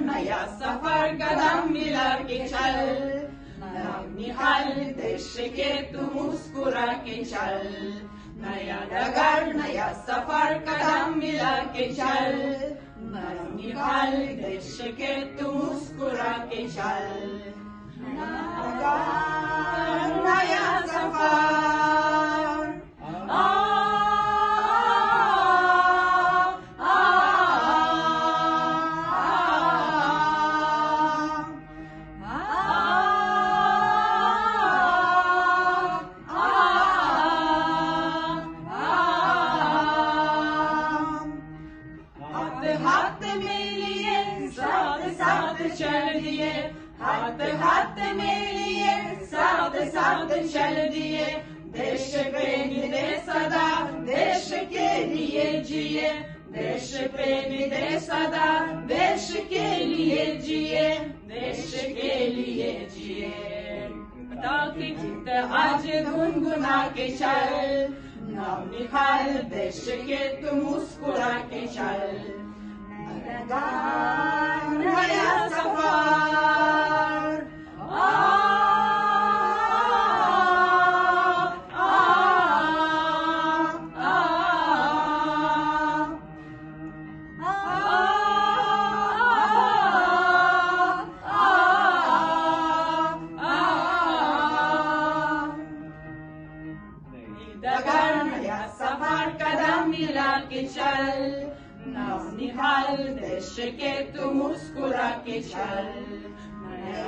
नया सफर कदम मिला के चल, निहाल देश के तू मुस्कुरा के चल। नया डगर नया सफर कदम मिला के चल, निहाल देश के तू मुस्कुरा के चल। नया सफर हाथ में लिए साथ साथ चल दिए, हाथ हाथ में लिए साथ साथ चल दिए। देश प्रेमी दे सदा देश के लिए जिए, देश प्रेमी दे सदा देश के लिए जिए, देश के लिए जिए। ताकि गीत आज गुनगुना के चल, नाम निकाल देश के तू मुस्कुरा के चल। नया सफर नया सफर कदम मिला के चल, निहाल देश के तू मुस्कुरा के चल। नया